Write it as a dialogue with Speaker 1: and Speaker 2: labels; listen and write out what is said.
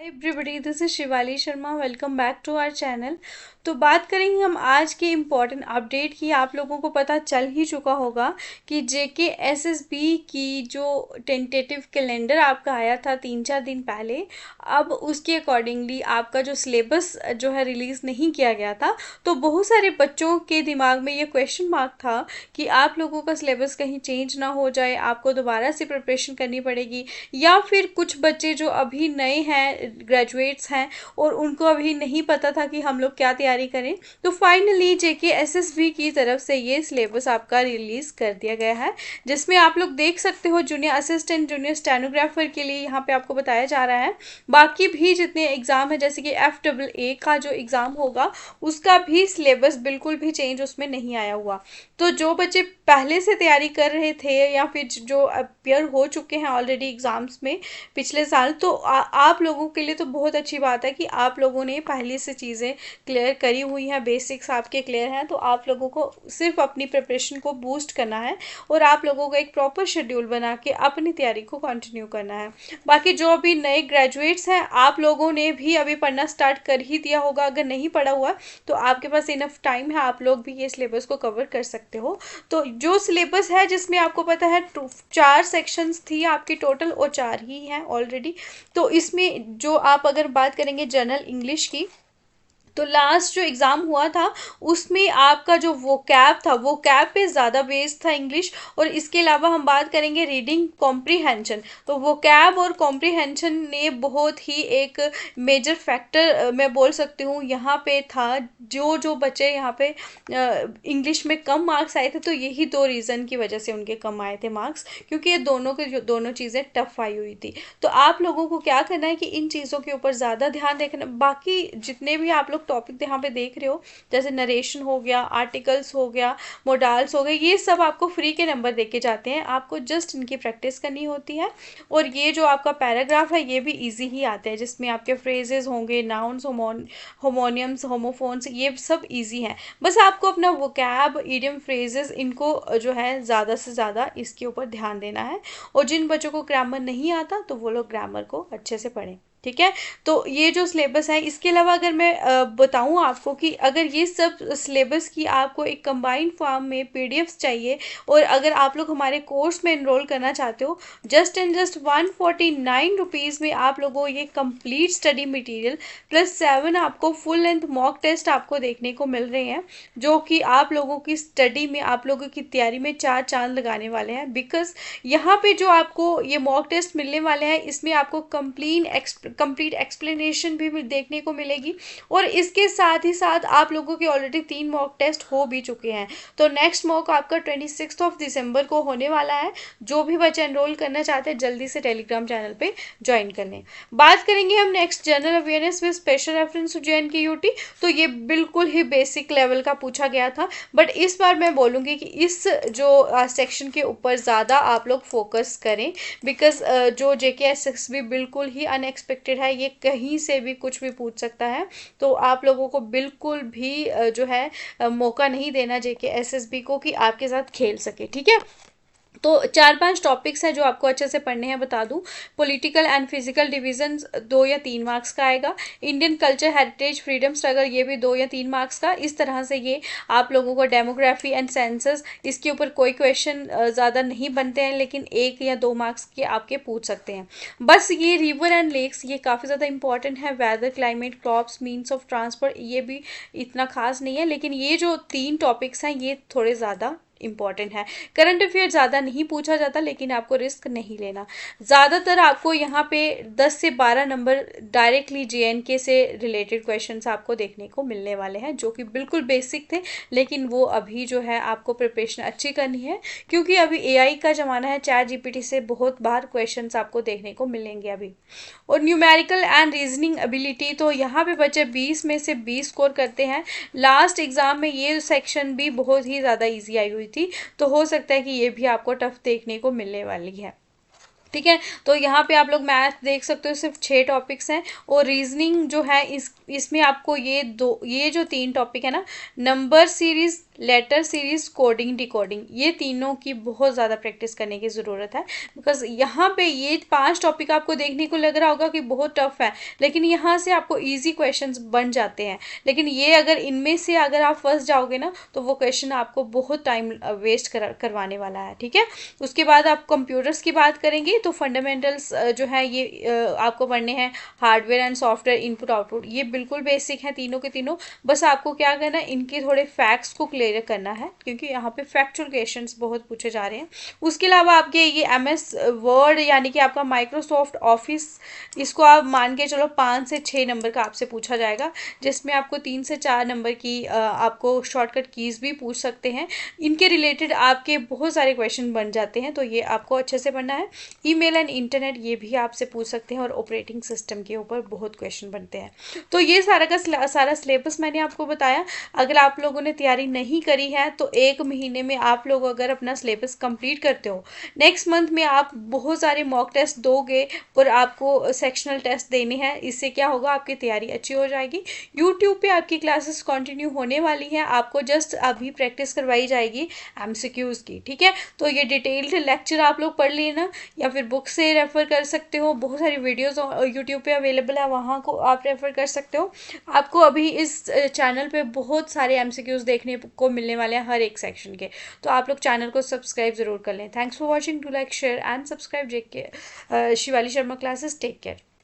Speaker 1: Everybody, this is Shivali Sharma. Welcome back to our channel. तो बात करेंगे हम आज के इम्पॉर्टेंट अपडेट की। आप लोगों को पता चल ही चुका होगा कि जेके एसएसबी की जो टेंटेटिव कैलेंडर आपका आया था 3-4 दिन पहले, अब उसके अकॉर्डिंगली आपका जो सिलेबस जो है रिलीज़ नहीं किया गया था। तो बहुत सारे बच्चों के दिमाग में ये क्वेश्चन मार्क था कि आप लोगों का सिलेबस कहीं चेंज ना हो जाए, आपको दोबारा से प्रिपरेशन करनी पड़ेगी, या फिर कुछ बच्चे जो अभी नए हैं, ग्रेजुएट्स हैं, और उनको अभी नहीं पता था कि हम लोग क्या तैयारी करें। तो फाइनली जेके एसएसबी की तरफ से ये सिलेबस आपका रिलीज़ कर दिया गया है, जिसमें आप लोग देख सकते हो जूनियर असिस्टेंट, जूनियर स्टेनोग्राफर के लिए यहाँ पे आपको बताया जा रहा है। बाकी भी जितने एग्ज़ाम है, जैसे कि FAA का जो एग्ज़ाम होगा उसका भी सिलेबस बिल्कुल भी चेंज उसमें नहीं आया हुआ। तो जो बच्चे पहले से तैयारी कर रहे थे या फिर जो अपियर हो चुके हैं ऑलरेडी एग्ज़ाम्स में पिछले साल, तो आप लोगों के लिए तो बहुत अच्छी बात है कि आप लोगों ने पहले से चीज़ें क्लियर करी हुई हैं, बेसिक्स आपके क्लियर हैं। तो आप लोगों को सिर्फ अपनी प्रिपरेशन को बूस्ट करना है और आप लोगों को एक प्रॉपर शेड्यूल बना के अपनी तैयारी को कंटिन्यू करना है। बाकी जो अभी नए ग्रेजुएट्स हैं, आप लोगों ने भी अभी पढ़ना स्टार्ट कर ही दिया होगा। अगर नहीं पढ़ा हुआ तो आपके पास इनफ टाइम है, आप लोग भी ये सिलेबस को कवर कर सकते हो। तो जो सिलेबस है, जिसमें आपको पता है 4 सेक्शंस थी आपकी टोटल, और 4 ही हैं ऑलरेडी। तो इसमें जो आप अगर बात करेंगे जनरल इंग्लिश की, तो लास्ट जो एग्ज़ाम हुआ था उसमें आपका जो वोकैब था, वोकैब पे ज़्यादा बेस्ड था इंग्लिश। और इसके अलावा हम बात करेंगे रीडिंग कॉम्प्रीहेंशन। तो वोकैब और कॉम्प्रीहेंशन ने बहुत ही एक मेजर फैक्टर मैं बोल सकती हूँ यहाँ पे था। जो बच्चे यहाँ पे इंग्लिश में कम मार्क्स आए थे, तो यही 2 रीज़न की वजह से उनके कम आए थे मार्क्स, क्योंकि ये दोनों चीज़ें टफ आई हुई थी। तो आप लोगों को क्या करना है कि इन चीज़ों के ऊपर ज़्यादा ध्यान देखना। बाकी जितने भी आप लोग टॉपिक यहाँ पे देख रहे हो, जैसे नरेशन हो गया, आर्टिकल्स हो गया, मोडाल्स हो गए, ये सब आपको फ्री के नंबर देके जाते हैं, आपको जस्ट इनकी प्रैक्टिस करनी होती है। और ये जो आपका पैराग्राफ है ये भी इजी ही आते हैं, जिसमें आपके फ्रेजेस होंगे, नाउन्स, होमोनियम्स, होमोफोन्स, ये सब इजी हैं। बस आपको अपना वोकैब, इडियम, फ्रेजेस, इनको जो है ज़्यादा से ज़्यादा इसके ऊपर ध्यान देना है। और जिन बच्चों को ग्रामर नहीं आता तो वो लोग ग्रामर को अच्छे से पढ़ें, ठीक है। तो ये जो सिलेबस है, इसके अलावा अगर मैं बताऊं आपको कि अगर ये सब सिलेबस की आपको एक कंबाइंड फॉर्म में पीडीएफ्स चाहिए, और अगर आप लोग हमारे कोर्स में एनरोल करना चाहते हो, जस्ट एंड जस्ट 149 रुपीज़ में आप लोगों को ये कंप्लीट स्टडी मटेरियल प्लस 7 आपको फुल लेंथ मॉक टेस्ट आपको देखने को मिल रहे हैं, जो कि आप लोगों की स्टडी में, आप लोगों की तैयारी में 4 चांद लगाने वाले हैं। बिकॉज यहाँ पे जो आपको ये मॉक टेस्ट मिलने वाले हैं, इसमें आपको कंप्लीट एक्सप्लेनेशन भी देखने को मिलेगी। और इसके साथ ही साथ आप लोगों के ऑलरेडी 3 मॉक टेस्ट हो भी चुके हैं। तो नेक्स्ट मॉक आपका 26 दिसंबर को होने वाला है। जो भी बच्चे एनरोल करना चाहते हैं जल्दी से टेलीग्राम चैनल पे ज्वाइन कर लें। बात करेंगे हम next, general awareness with special reference to JNK UT। तो ये बिल्कुल ही बेसिक लेवल का पूछा गया था, बट इस बार मैं बोलूँगी कि इस जो सेक्शन के ऊपर ज़्यादा आप लोग फोकस करें। बिकॉज जो JKSSB बिल्कुल ही अनएक्सपेक्टेड है, ये कहीं से भी कुछ भी पूछ सकता है। तो आप लोगों को बिल्कुल भी जो है मौका नहीं देना JKSSB को कि आपके साथ खेल सके, ठीक है। तो 4-5 टॉपिक्स हैं जो आपको अच्छे से पढ़ने हैं, बता दूं। पॉलिटिकल एंड फिजिकल डिवीजन 2 या 3 मार्क्स का आएगा। Indian culture, heritage, freedom struggle, ये भी 2 या 3 मार्क्स का। इस तरह से ये आप लोगों को डेमोग्राफी एंड सेंसस, इसके ऊपर कोई क्वेश्चन ज़्यादा नहीं बनते हैं, लेकिन 1 या 2 मार्क्स के आपके पूछ सकते हैं। बस ये रिवर एंड लेक्स ये काफ़ी ज़्यादा इंपॉर्टेंट है। Weather, climate, crops, means of transport, ये भी इतना खास नहीं है, लेकिन ये जो 3 टॉपिक्स हैं ये थोड़े ज़्यादा इंपॉर्टेंट है। करंट अफेयर ज़्यादा नहीं पूछा जाता, लेकिन आपको रिस्क नहीं लेना। ज़्यादातर आपको यहाँ पे 10 से 12 नंबर डायरेक्टली JNK से रिलेटेड क्वेश्चंस आपको देखने को मिलने वाले हैं, जो कि बिल्कुल बेसिक थे, लेकिन वो अभी जो है आपको प्रिपरेशन अच्छी करनी है, क्योंकि अभी AI का ज़माना है। ChatGPT से बहुत बार क्वेश्चंस आपको देखने को मिलेंगे अभी। और न्यूमेरिकल एंड रीजनिंग एबिलिटी, तो यहाँ पे बच्चे 20 में से 20 स्कोर करते हैं। लास्ट एग्ज़ाम में ये सेक्शन भी बहुत ही ज़्यादा ईजी आई हुई थी, तो हो सकता है कि ये भी आपको टफ देखने को मिलने वाली है, ठीक है। तो यहाँ पे आप लोग मैथ देख सकते हो, सिर्फ 6 टॉपिक्स हैं। और रीजनिंग जो है इसमें आपको ये जो 3 टॉपिक है ना, number series letter series, coding, decoding, ये तीनों की बहुत ज़्यादा प्रैक्टिस करने की ज़रूरत है। बिकॉज यहाँ पे ये 5 टॉपिक आपको देखने को लग रहा होगा कि बहुत टफ है, लेकिन यहाँ से आपको ईजी क्वेश्चंस बन जाते हैं। लेकिन ये अगर इनमें से अगर आप फंस जाओगे ना, तो वो क्वेश्चन आपको बहुत टाइम वेस्ट करवाने वाला है, ठीक है। उसके बाद आप कंप्यूटर्स की बात करेंगे तो फंडामेंटल्स जो है ये आपको पढ़ने हैं। Hardware and software, input output, ये बिल्कुल बेसिक हैं तीनों के तीनों। बस आपको क्या करना है, इनके थोड़े फैक्ट्स को क्लियर करना है, क्योंकि यहाँ पे फैक्चुअल क्वेश्चंस बहुत पूछे जा रहे हैं। उसके अलावा आपके ये MS वर्ड यानी कि आपका माइक्रोसॉफ्ट ऑफिस, इसको आप मान के चलो 5 से 6 नंबर का आपसे पूछा जाएगा, जिसमें आपको 3 से 4 नंबर की आपको शॉर्टकट कीज भी पूछ सकते हैं। इनके रिलेटेड आपके बहुत सारे क्वेश्चन बन जाते हैं, तो ये आपको अच्छे से पढ़ना है। ईमेल एंड इंटरनेट, ये भी आपसे पूछ सकते हैं, और ऑपरेटिंग सिस्टम के ऊपर बहुत क्वेश्चन बनते हैं। तो ये सारा का सारा सिलेबस मैंने आपको बताया। अगर आप लोगों ने तैयारी नहीं करी है तो 1 महीने में आप लोग अगर अपना सिलेबस कंप्लीट करते हो, नेक्स्ट मंथ में आप बहुत सारे मॉक टेस्ट दोगे और आपको सेक्शनल टेस्ट देने हैं। इससे क्या होगा, आपकी तैयारी अच्छी हो जाएगी। यूट्यूब पे आपकी क्लासेस कंटिन्यू होने वाली हैं, आपको जस्ट अभी प्रैक्टिस करवाई जाएगी MCQs की, ठीक है। तो ये डिटेल्ड लेक्चर आप लोग पढ़ लेना, या फिर बुक से रेफर कर सकते हो। बहुत सारी वीडियोस यूट्यूब पे अवेलेबल है, वहाँ को आप रेफर कर सकते हो। आपको अभी इस चैनल पे बहुत सारे MCQs देखने को मिलने वाले हैं हर एक सेक्शन के। तो आप लोग चैनल को सब्सक्राइब जरूर कर लें। Thanks for watching, to like, share and subscribe. Shivali Sharma classes, take care.